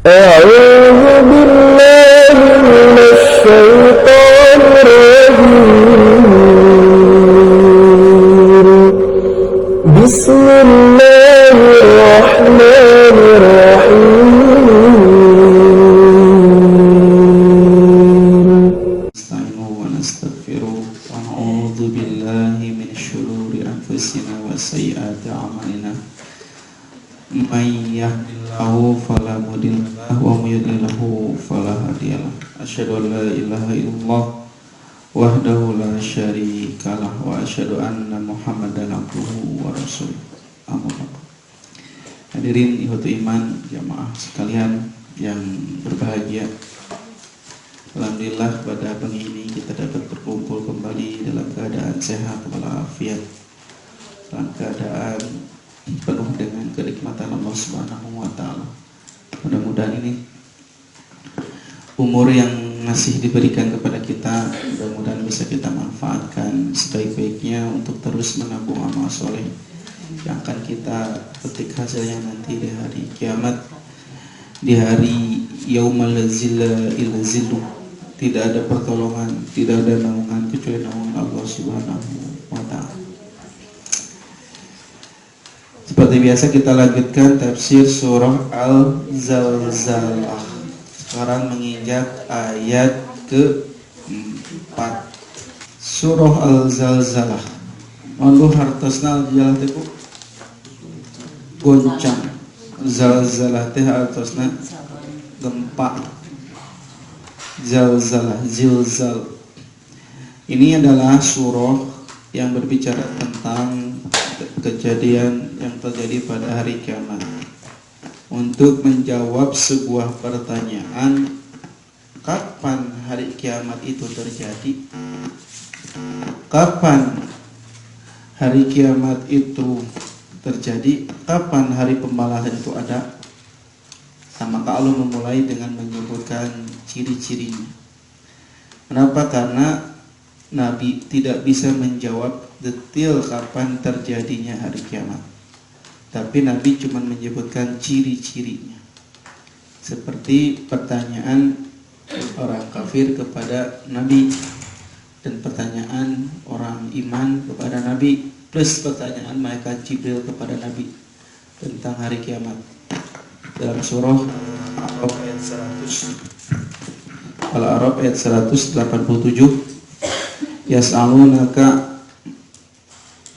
أعوذ بالله من الشيطان الرجيم بسم الله الرحمن الرحيم نستعينه ونستغفره ونعوذ بالله من شرور أنفسنا وسيئات أعمالنا من يهد الله فلا مضل له ومن يضلل فلا هادي له أشهد أن لا إله إلا الله وحده لا شريك له وأشهد أن محمدا عبده ورسوله أما بعد. Hadirin ikhwatu iman jamaah sekalian yang berbahagia, alhamdulillah pada pagi ini kita dapat berkumpul kembali dalam keadaan sehat walafiat, dalam keadaan penuh dengan kenikmatan Allah Subhanahu wa taala. Mudah-mudahan ini umur yang masih diberikan kepada kita, mudah-mudahan bisa kita manfaatkan sebaik-baiknya untuk terus menabung amal soleh yang akan kita petik hasilnya nanti di hari kiamat, di hari yaumal zilla illa zillu. Tidak ada pertolongan, tidak ada naungan kecuali naungan Allah Subhanahu wa taala. Seperti biasa kita lanjutkan tafsir surah Al-Zalzalah. Sekarang menginjak ayat ke-4. Surah Al-Zalzalah. Mandu hartosna jalan teku goncang. Zalzalah teh hartosna gempa. Zalzalah, zilzal. Ini adalah surah yang berbicara tentang kejadian yang terjadi pada hari kiamat. Untuk menjawab sebuah pertanyaan, kapan hari kiamat itu terjadi? Kapan hari kiamat itu terjadi? Kapan hari pembalasan itu ada? Maka Allah memulai dengan menyebutkan ciri-cirinya. Kenapa? Karena Nabi tidak bisa menjawab detail kapan terjadinya hari kiamat, tapi Nabi cuma menyebutkan ciri-cirinya. Seperti pertanyaan orang kafir kepada Nabi, dan pertanyaan orang iman kepada Nabi, plus pertanyaan malaikat Jibril kepada Nabi tentang hari kiamat. Dalam surah Al-A'raf ayat 100, Al-A'raf ayat 187, yas'alunaka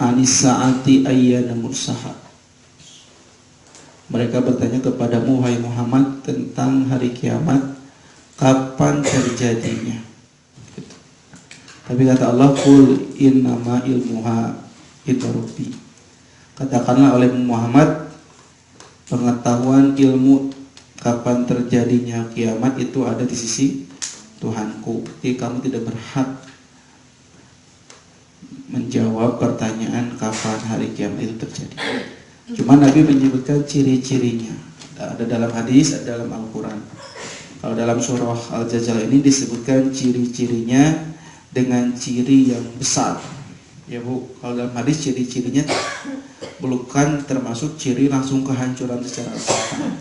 anis sa'ati ayyana mursaha. Mereka bertanya kepadamu wahai Muhammad tentang hari kiamat, kapan terjadinya. Gitu. Tapi kata Allah, qul innama ilmuha inda rabbi. Katakanlah oleh Muhammad, pengetahuan ilmu kapan terjadinya kiamat itu ada di sisi Tuhanku. Jadi kamu tidak berhak menjawab pertanyaan kapan hari kiamat itu terjadi. Cuma Nabi menyebutkan ciri-cirinya. Ada dalam hadis, ada dalam Al-Quran. Kalau dalam surah Al-Zalzalah ini disebutkan ciri-cirinya dengan ciri yang besar. Ya Bu, kalau dalam hadis ciri-cirinya bukan termasuk ciri langsung kehancuran secara total.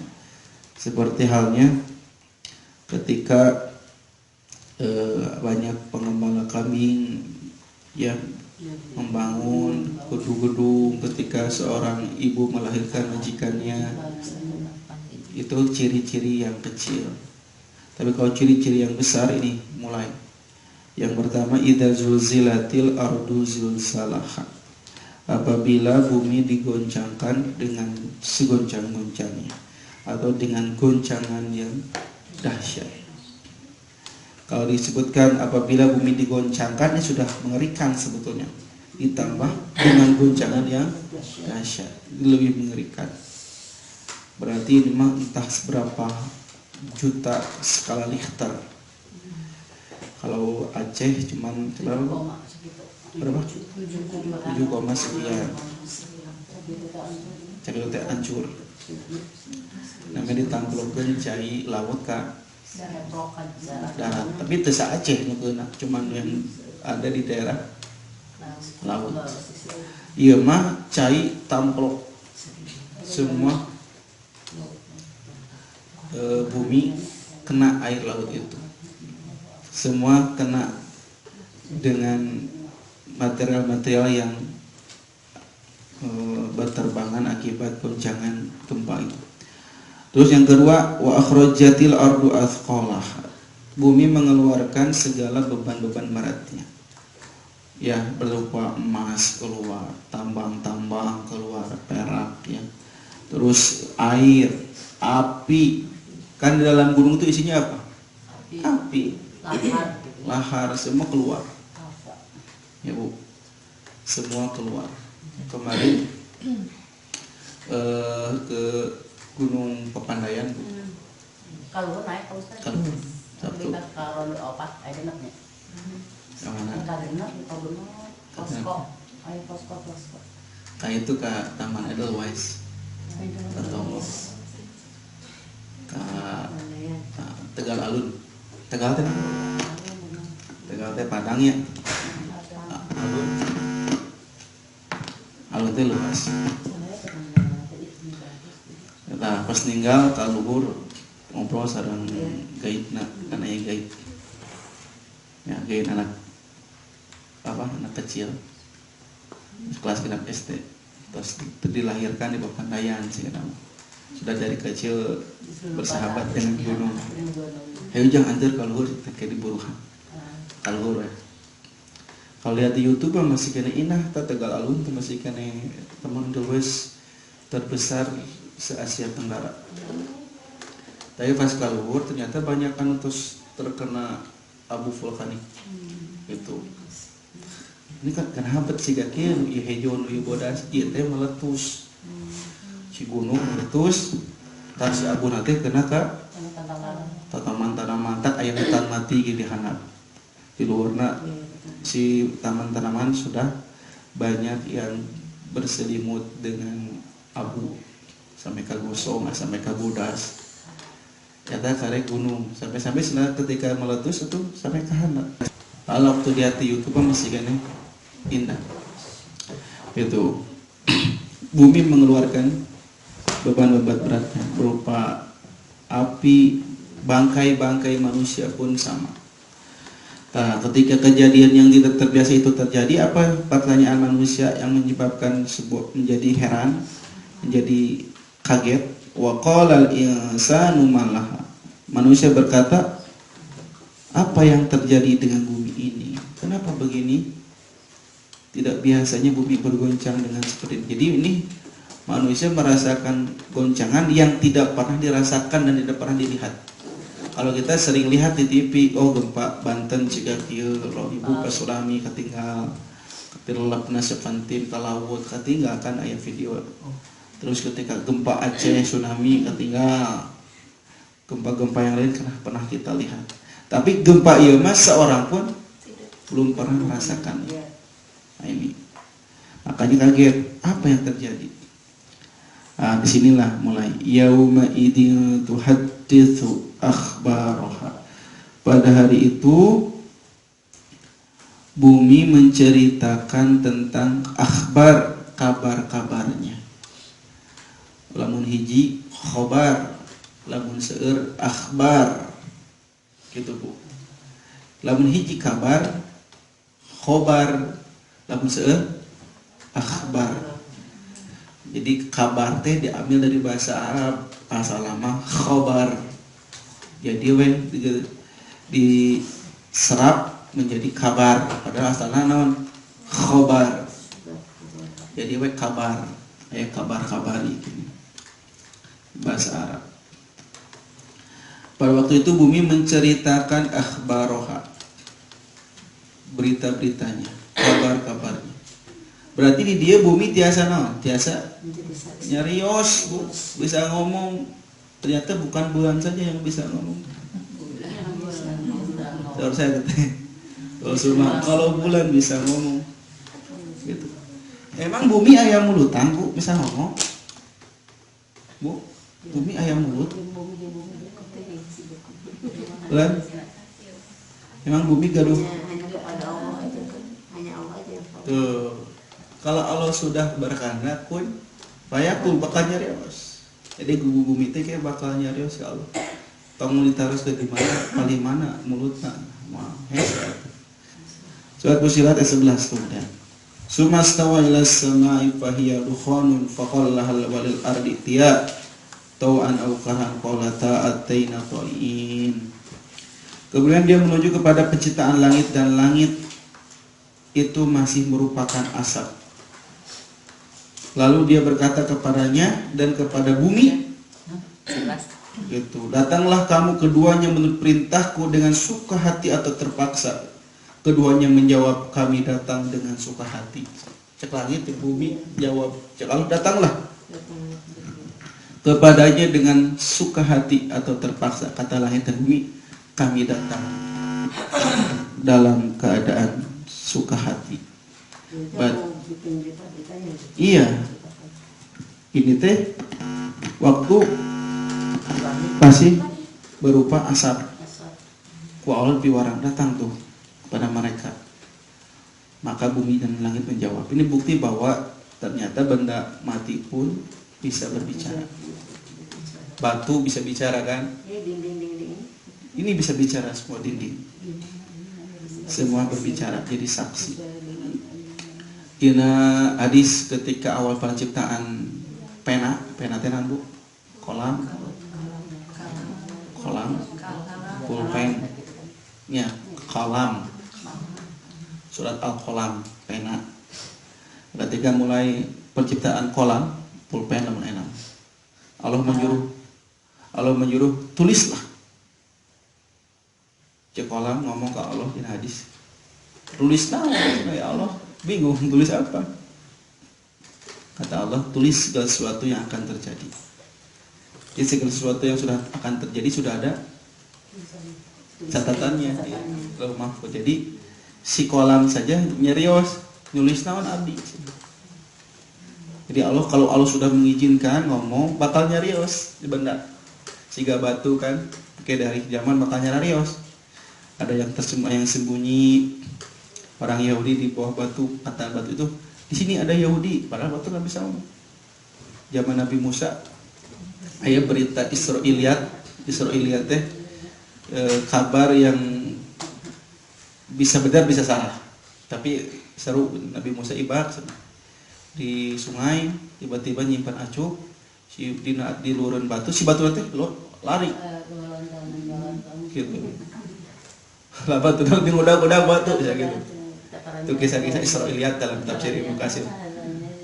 Seperti halnya ketika banyak pengembala kambing yang membangun gedung-gedung ketika seorang ibu melahirkan majikannya, itu ciri-ciri yang kecil. Tapi kalau ciri-ciri yang besar ini mulai. Yang pertama, idza zulzilatil ardu zilzalaha. Apabila bumi digoncangkan dengan segoncang-goncangnya atau dengan goncangan yang dahsyat. Kalau disebutkan apabila bumi digoncangkan, ini sudah mengerikan sebetulnya. Ditambah dengan goncangan yang dahsyat, lebih mengerikan. Berarti ini mah entah seberapa juta skala Richter. Kalau Aceh cuman berapa? 7, sekian. Cari teh hancur. Namanya ditangkulkeun cai laut ka darat. Tapi teu sa Aceh nyeukeuna, cuman yang ada di daerah laut. Ieu mah cai tamplok semua bumi kena air laut itu. Semua kena dengan material-material yang berterbangan akibat goncangan gempa itu. Terus yang kedua, wa akhrajatil ardu athqalaha. Bumi mengeluarkan segala beban-beban beratnya. Ya, berupa emas keluar, tambang-tambang keluar, perak ya. Terus air, api. Kan di dalam gunung itu isinya apa? Api. Lahar semua keluar. Ya, Bu. Semua keluar. Kemarin ke Gunung Pepandayan, Bu. Kalau naik kalau Ustaz. Sabtu. Kalau opat ada enaknya. Yang mana? Enggak enak kalau posko. Ayo posko. Nah itu ke Taman Edelweiss atau ke Tegal Alun. Tegal teh Padang ya. Alun teh luas. Nah pas ninggal ka luhur ngobrol sareng gaitna, kana aya gait. Ya gait anak kecil kelas genap SD, terus dilahirkan di Pepandayan sih kan. Sudah dari kecil bersahabat dengan gunung. Ayo jangan antar kaluhur kayak di Buruhan. Kaluhur ya. Kalau lihat di YouTube masih kena inah, Tegal Alun tuh masih kena teman Edelweiss terbesar se Asia Tenggara. Tapi pas kaluhur ternyata banyak kan terus terkena abu vulkanik itu. Ini kan hampir sih kaki ieu hejo nu ieu bodas ieu teh meletus. Si gunung meletus, tar si abu nanti kena ka tanaman tak aya hutan mati di handap. Di luarna si taman-tanaman sudah banyak yang berselimut dengan abu sampai ka gosong, sampai ka bodas. Kata kare gunung sampai ketika meletus itu sampai ke handap. Kalau waktu lihat di YouTube masih gini indah. Itu bumi mengeluarkan beban-beban beratnya berupa api, bangkai-bangkai manusia pun sama. Nah, ketika kejadian yang tidak terbiasa itu terjadi, apa pertanyaan manusia yang menyebabkan sebuah menjadi heran, menjadi kaget? Wa qalal insanu malaha. Manusia berkata, apa yang terjadi dengan bumi ini? Kenapa begini? Tidak biasanya bumi bergoncang dengan seperti ini. Jadi ini manusia merasakan goncangan yang tidak pernah dirasakan dan tidak pernah dilihat. Kalau kita sering lihat di TV, oh gempa Banten jika kieu, lo ibu pasurami ketinggal, ketilapna sepantin ke laut ketinggal kan aya video. Terus ketika gempa Aceh tsunami ketinggal, gempa-gempa yang lain pernah kita lihat. Tapi gempa ieu mah seorang pun belum pernah merasakan. Nah ini, makanya kaget apa yang terjadi. Nah, disinilah mulai yauma idin tuhadditsu akhbaraha. Pada hari itu bumi menceritakan tentang akhbar, kabar-kabarnya. Lamun hiji khobar, lamun seueur akhbar. Gitu Bu. Lamun hiji kabar, khobar, lamun seueur akhbar. Jadi kabar teh diambil dari bahasa Arab, bahasa lama khobar. Jadi diserap menjadi kabar, padahal asalnya naon khobar. Jadi kabar, kabar-kabari gini. Bahasa Arab. Pada waktu itu bumi menceritakan akhbaroha, berita-beritanya, kabar-kabarnya. Berarti di dia bumi tiasa naon? Tiasa nyarios, Bu, bisa ngomong. Ternyata bukan bulan saja yang bisa ngomong. Terus saya kata, kalau bulan bisa ngomong. Gitu. Emang bumi aya mulutan, Bu, bisa ngomong? Bu, bumi aya mulut? Bulan? Emang bumi gaduh? Tuh. Kalau Allah sudah berkehendak pun, fayakun bakal nyarios. Jadi bumi teh kayak bakal nyarios ke Allah. tong ditaruh di mana paling mana mulutna mah hebat. Surat Fussilat ayat 11 kemudian sumastawa ila samai fahiya dukhanun faqala lahal walil ardi tiya tau'an aw karhan qawlata ataina ta'in. Kemudian dia menuju kepada penciptaan langit dan langit itu masih merupakan asap. Lalu dia berkata kepadanya dan kepada bumi gitu, datanglah kamu keduanya menurut perintahku dengan suka hati atau terpaksa. Keduanya menjawab, kami datang dengan suka hati. Cek langit, cek bumi jawab, cek Allah, datanglah kepadanya dengan suka hati atau terpaksa. Kata langit dan bumi, kami datang dalam keadaan suka hati. Iya, ini teh waktu masih berupa asap. Ku Allah piwarang datang tuh kepada mereka. Maka bumi dan langit menjawab. Ini bukti bahwa ternyata benda mati pun bisa berbicara. Batu bisa bicara kan? Ini bisa bicara, semua dinding. Semua berbicara, jadi saksi. Dina hadis ketika awal penciptaan pena tenan bu, kolam, pulpen, ya kolam. Surat Al-Qalam, pena. Ketika mulai penciptaan kolam, pulpen namun enam. Allah menyuruh tulislah. Cek kolam ngomong ke Allah di hadis. Tulis naon ya Allah? Bingung tulis apa? Kata Allah, tulis segala sesuatu yang akan terjadi. Jadi segala sesuatu yang sudah akan terjadi sudah ada catatannya di Lauh Mahfuz. Jadi si kolam saja nyerios nulis naon abdi. Jadi Allah, kalau Allah sudah mengizinkan ngomong bakal nyerios di benda. Siga batu kan, kayak dari zaman bakal nyerios. Ada yang sembunyi orang Yahudi di bawah batu, patahan batu itu. Di sini ada Yahudi, padahal batu nggak bisa ngomong. Zaman Nabi Musa, ayat berita Israiliyat teh kabar yang bisa benar bisa salah, tapi seru. Nabi Musa ibak di sungai, tiba-tiba nyimpan acuh di luruan batu, si batu teh lari gitu. Lah batu nanti udah batu ya gitu. Itu kisah-kisah Israiliyat dalam tafsir Ibnu Katsir.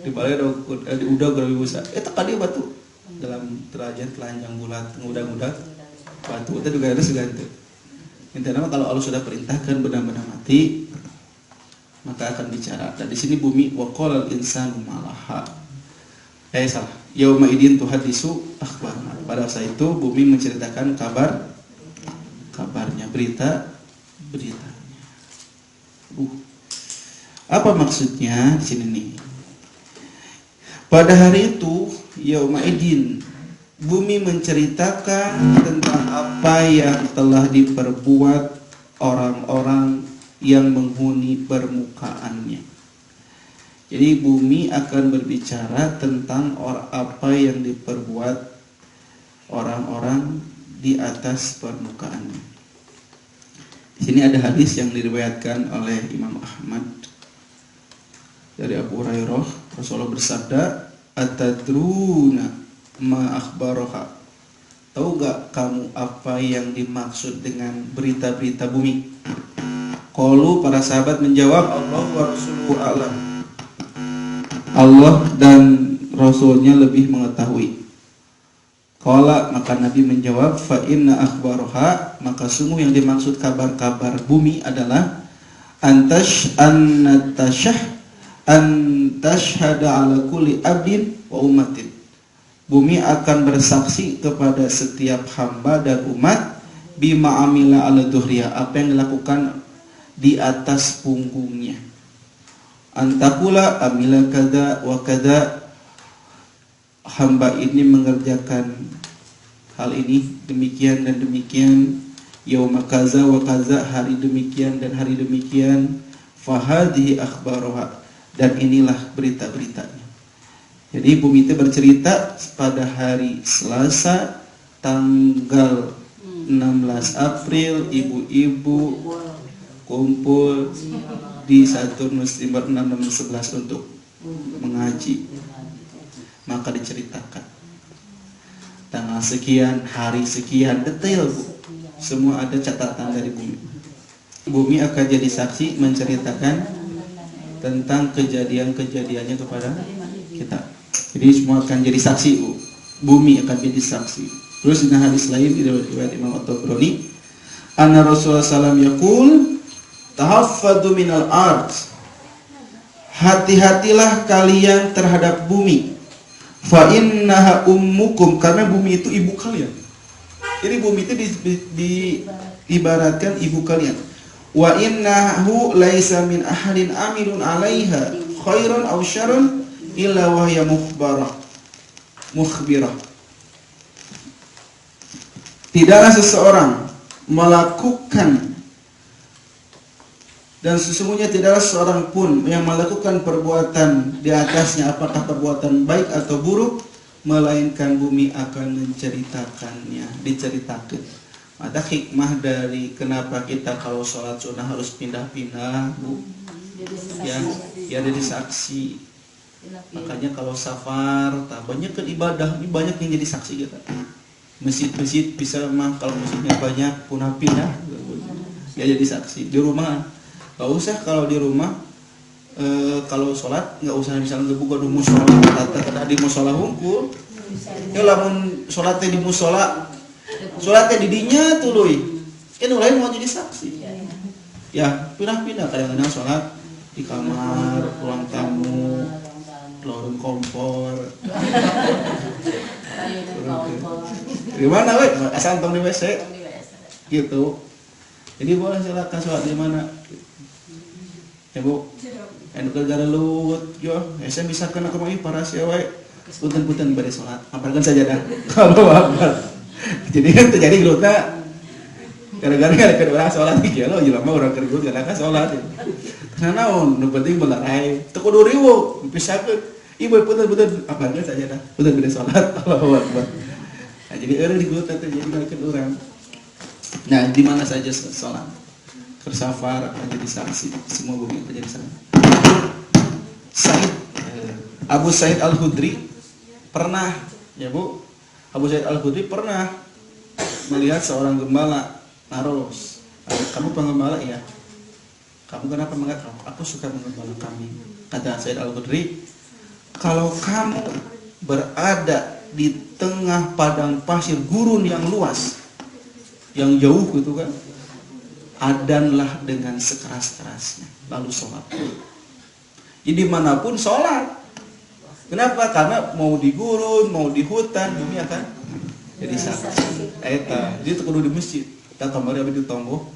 Di balik udah Nabi Musa. Eta ka dia batu dalam derajat telanjang bulat ngudak-ngudak batu itu juga harus ganti. Intinya kalau Allah sudah perintahkan benda-benda mati maka akan bicara. Dan di sini bumi waqalal insanu malaha. Salah. Yauma idin tuhadisu akhbarna. Pada saat itu bumi menceritakan kabarnya, beritanya. Apa maksudnya di sini nih? Pada hari itu yauma idin bumi menceritakan tentang apa yang telah diperbuat orang-orang yang menghuni permukaannya. Jadi bumi akan berbicara tentang apa yang diperbuat orang-orang di atas permukaannya. Di sini ada hadis yang diriwayatkan oleh Imam Ahmad dari Abu Hurairah. Rasulullah bersabda, "Atadruna ma akhbaroha." Tahu gak kamu apa yang dimaksud dengan berita-berita bumi? Qalu, para sahabat menjawab, Allah wa rasuluhu a'lam. Allah dan Rasulnya lebih mengetahui. Qala, maka Nabi menjawab, fa inna akhbaroha, maka sungguh yang dimaksud kabar-kabar bumi adalah antashhada ala kulli abdin wa ummatin. Bumi akan bersaksi kepada setiap hamba dan umat bima amila ala dhuhriya, apa yang dilakukan di atas punggungnya. Antakula amila kada wa kada, hamba ini mengerjakan hal ini demikian dan demikian, yauma kaza wa kaza, hari demikian dan hari demikian, fahadhihi akhbaroha, dan inilah berita-beritanya. Jadi bumi itu bercerita pada hari Selasa tanggal 6 16 April ibu-ibu kumpul di Saturnus 5611 untuk mengaji. Maka diceritakan tanggal sekian, hari sekian, detail Bu. Semua ada catatan dari bumi. Bumi akan jadi saksi menceritakan tentang kejadian-kejadiannya kepada kita. Jadi semua akan jadi saksi Bu. Bumi akan jadi saksi. Terus di hadis lain di riwayat Imam At-Tabrani, anna Rasulullah sallallahu alaihi wasallam yaqul tahaffadhu minal ard. Hati-hatilah kalian terhadap bumi. Fa innaha ummukum, karena bumi itu ibu kalian. Jadi bumi itu diibaratkan ibu kalian. Wa innahu laisa min ahadin amilun 'alaiha khairan aw syarran illa wa hiya mukhbirah. Tidaklah seseorang melakukan, dan sesungguhnya tidaklah seorang pun yang melakukan perbuatan di atasnya, apakah perbuatan baik atau buruk, melainkan bumi akan menceritakannya, diceritakan. Ada hikmah dari kenapa kita kalau sholat sunnah harus pindah-pindah, Bu. Ya jadi saksi. Makanya kalau safar, banyak kan ibadah, ini banyak yang jadi saksi kita. Masjid-masjid bisa mah, kalau masjidnya banyak punah pindah, ya jadi saksi. Di rumah gak usah, kalau di rumah kalau sholat nggak usah misalnya buka di musola, kata di musola hungkul. Ya lamun sholatnya di musola, sholatnya didinya tuh loh, kan lain mau jadi saksi. Ya pindah-pindah, kadang-kadang sholat di kamar, ruang tamu, lorong kompor. Di mana weh? Asantong di WC. Gitu. Jadi boleh silakan sholat di mana? Ya Bu, anu gara lut, yo, saya bisa kena kemai para siawe, punten bade sholat, apalkan saja dah, kalau apa. Jadi kan terjadi gelutna, gara-gara ada orang sholat gitu, lo jelema orang kergut gara-gara sholat. Karena naon, nu penting belarai, teu kudu riweuh, pisahkeun. Ibu punten, apalkan saja dah, punten bade sholat, Allahu Akbar. Nah, jadi eureun digelutna teh jadi ngalekeun urang. Nah, di mana saja sholat. Bersafar akan jadi saksi, semua bumi akan jadi saksi. Abu Sa'id Al-Khudri pernah, ya Bu, Abu Sa'id Al-Khudri pernah melihat seorang gembala naros. Kamu penggembala ya? Kamu kenapa mengatakan? Aku suka menggembala kami. Kata Sa'id Al-Khudri, kalau kamu berada di tengah padang pasir gurun yang luas, yang jauh gitu kan, adanlah dengan sekeras-kerasnya, lalu sholat. Jadi dimanapun sholat. Kenapa? Karena mau di gurun, mau di hutan, bumi akan jadi saksi. Jadi itu kudu di masjid. Kita kemarin habis ditombo,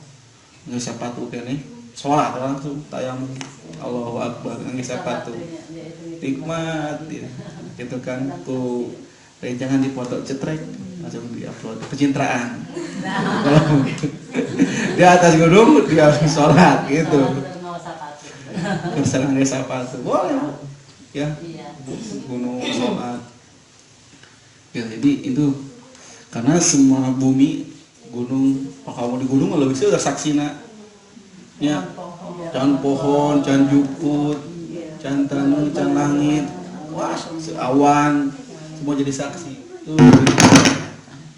nggak sepatu kene, sholat langsung tayang Allahu Akbar, nggak sepatu. Nikmat, gitu kan? Tuh, jangan dipoto cetrek, langsung diupload pencitraan. Di atas gunung dia sholat gitu. Berserang desa sepatu boleh ya, gunung sholat ya. Jadi itu karena semua bumi gunung, kalau di gunung lebih sih udah saksina ya, can pohon, can juput, can tanah, can langit, wah awan, semua jadi saksi. Tuh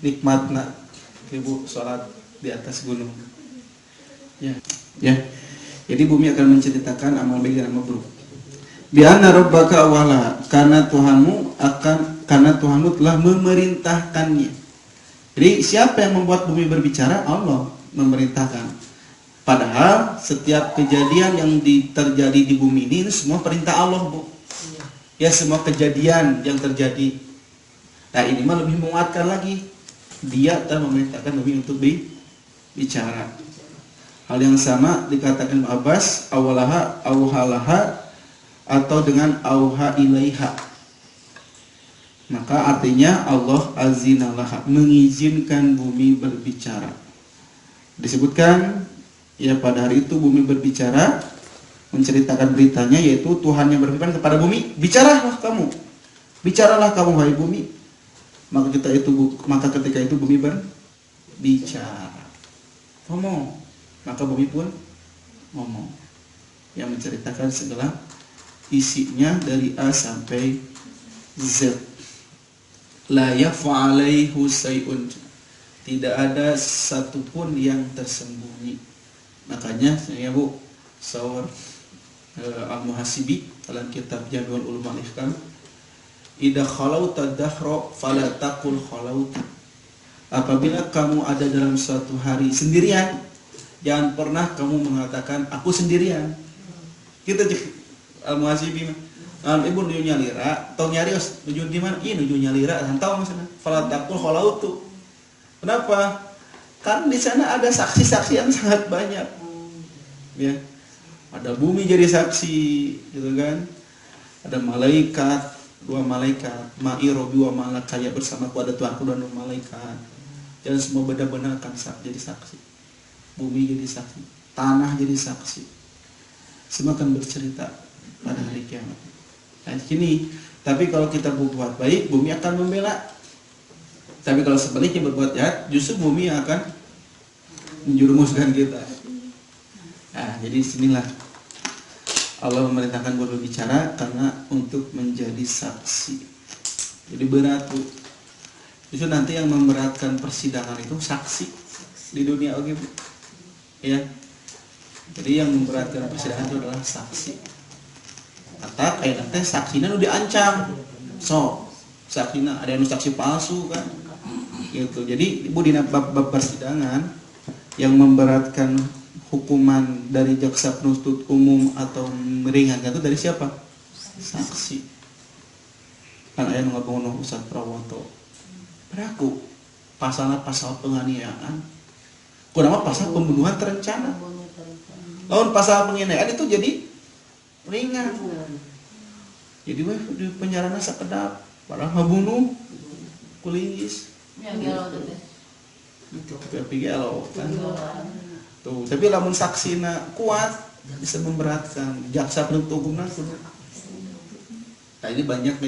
nikmat nak ibu sholat di atas gunung. Ya. Jadi bumi akan menceritakan amal baik dan amal buruk. Bi anna rabbaka awala, karena Tuhanmu telah memerintahkannya. Jadi siapa yang membuat bumi berbicara? Allah memerintahkan. Padahal setiap kejadian yang terjadi di bumi ini semua perintah Allah, Bu. Ya, semua kejadian yang terjadi. Nah, ini mah lebih menguatkan lagi. Dia telah memerintahkan bumi untuk bicara. Hal yang sama dikatakan Abbas, awalaha auhalaha, atau dengan auha ilaiha. Maka artinya Allah azinalaha, mengizinkan bumi berbicara. Disebutkan ya pada hari itu bumi berbicara, menceritakan beritanya, yaitu Tuhan yang berfirman kepada bumi, bicaralah kamu wahai bumi. Maka ketika itu bumi berbicara, ngomong. Maka bumi pun ngomong, yang menceritakan segala isinya dari A sampai Z. La yakhfa 'alaihi syai'un, tidak ada satupun yang tersembunyi. Makanya saya Bu Sawar Al-Muhasibi dalam kitab Jami'ul Ulum al-Ihkam, idza khalauta dahra fala taqul khalautu, apabila kamu ada dalam suatu hari sendirian, jangan pernah kamu mengatakan aku sendirian. Kita Al-Muhasibi ibu nuju nyalira, tong nyarios nuju di mana? Ih nuju nyalira, tahu maksudnya. Fala taqul khalautu. Kenapa? Karena di sana ada saksi-saksi yang sangat banyak. Ya. Ada bumi jadi saksi, gitu kan? Ada malaikat, 2 malaikat, ma'i robi wa malakaya, bersamaku ada Tuhanku dan 2 malaikat. Dan semua benda-benda akan jadi saksi. Bumi jadi saksi, tanah jadi saksi. Semua akan bercerita pada hari kiamat. Nah, gini, tapi kalau kita berbuat baik, bumi akan membela. Tapi kalau sebaliknya berbuat jahat, justru bumi yang akan menjerumuskan kita. Nah, jadi sinilah Allah memerintahkan berbicara karena untuk menjadi saksi. Jadi berat Bu. Justru nanti yang memberatkan persidangan itu saksi di dunia oke Bu. Ya. Jadi yang memberatkan persidangan itu adalah saksi. Kata kayak nanti saksinya udah diancam. So, saksinya ada yang saksi palsu kan. Gitu. Jadi Ibu di bab persidangan yang memberatkan hukuman dari jaksa penuntut umum atau meringankan itu dari siapa? Saksi. Kan ayah ngabono Ustaz Prawoto. Beraku pasal penganiayaan. Kurang pasal pembunuhan terencana. Lawan pasal penganiayaan itu jadi ringan. Jadi weh di penjara sakedap, padahal ngabunuh kulis. Tapi gelo kan. Tuh, tapi lamun saksina kuat bisa memberatkan jaksa penuntut umum nah ini banyak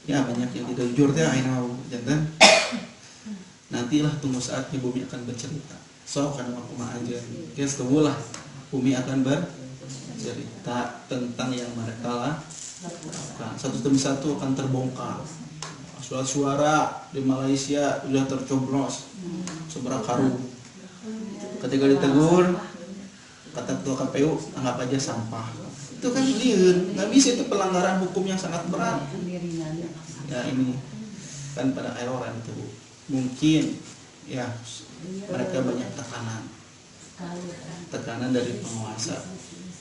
yang banyak yang tidak jujur teh ayeuna jantan. Nantilah tunggu saatnya bumi akan bercerita. So kan kumaha aja. Geus kebulah bumi akan bercerita tentang yang mereka lakukan. Satu demi satu akan terbongkar. Suara di Malaysia sudah tercoblos seberapa karung. Ketika ditegur, kata ketua KPU, anggap aja sampah. Itu kan liun, nggak bisa, itu pelanggaran hukum yang sangat berat. Ya ini kan pada orang itu mungkin ya mereka banyak tekanan dari penguasa.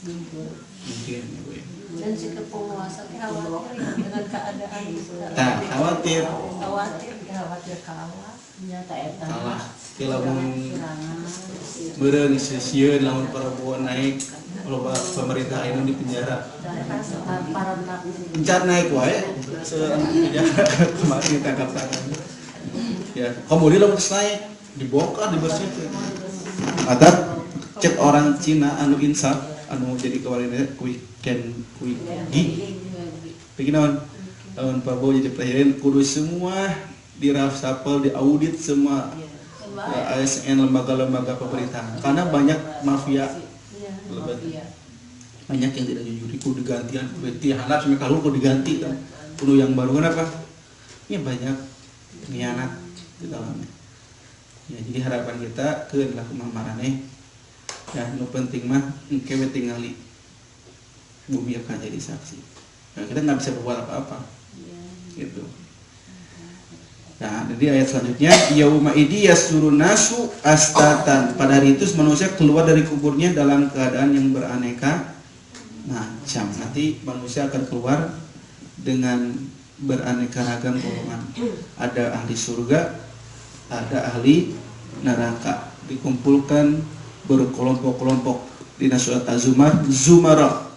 Mungkin ya. Dan si penguasa khawatir dengan keadaan Tak khawatir kalah lamun beureung sieun lamun Prabowo naik loba pemerintah ini di penjara encar naik wae kemarin ditangkap tangan ya kemudian lamun naik dibongkar dibersihkan atau cek orang Cina anu insaf anu jadi kawarina bikin tahun Prabowo jadi presiden kudu semua dirafsapel, diaudit semua ASN lembaga-lembaga pemerintahan karena banyak mafia banyak yang tidak jujur kudu digantian kudu handap sampai kalur kudu diganti kan kudu yang baru kenapa ini banyak pengkhianat di dalamnya ya jadi harapan kita keunlah kumaha maraneh ya nu penting mah engke we tingali bumi akan jadi saksi nah, kita nggak bisa berbuat apa-apa gitu. Nah, jadi ayat selanjutnya yauma idi yasurun nasu astatan. Pada hari itu manusia keluar dari kuburnya dalam keadaan yang beraneka macam. Nanti manusia akan keluar dengan beraneka ragam golongan. Ada ahli surga, ada ahli neraka. Dikumpulkan berkelompok-kelompok di surat Az-Zumar, zumara.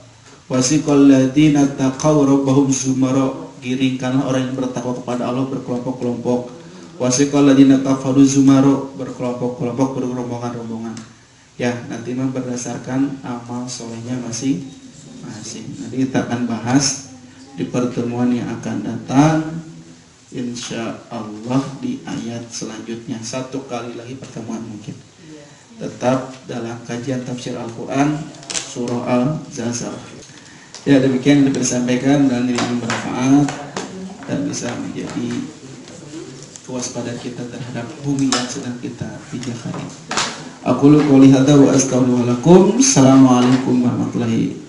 Wasiqal ladzina taqaw rabbahum zumara. Giringkanlah orang yang bertakwa kepada Allah berkelompok-kelompok. Wasiqal ladzina kafaru zumaro, berkelompok-kelompok, berrombongan-rombongan. Ya, nanti mah berdasarkan amal solehnya masing-masing. Nanti kita akan bahas di pertemuan yang akan datang insya Allah di ayat selanjutnya. Satu kali lagi pertemuan mungkin. Tetap dalam kajian tafsir Al-Quran surah Al-Zalzalah. Ya, demikian yang dapat disampaikan dan ini bermanfaat dan bisa menjadi kewaspadaan kita terhadap bumi yang sedang kita pijakan ini. Aqulu qouli hadza wa astaghfirullakum. Assalamualaikum warahmatullahi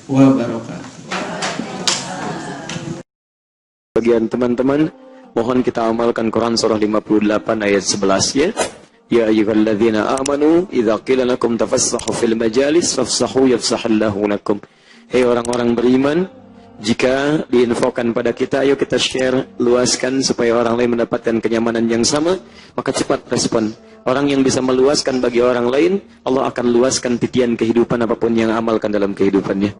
wabarakatuh. Bagian teman-teman, mohon kita amalkan Quran surah 58 ayat 11 ya. Ya ayyuhalladzina amanu idza qila lakum tafassahu fil majalis fafsahu yafsahullahu lakum. Hei orang-orang beriman, jika diinfokan pada kita, ayo kita share, luaskan supaya orang lain mendapatkan kenyamanan yang sama, maka cepat respon. Orang yang bisa meluaskan bagi orang lain, Allah akan luaskan titian kehidupan apapun yang amalkan dalam kehidupannya.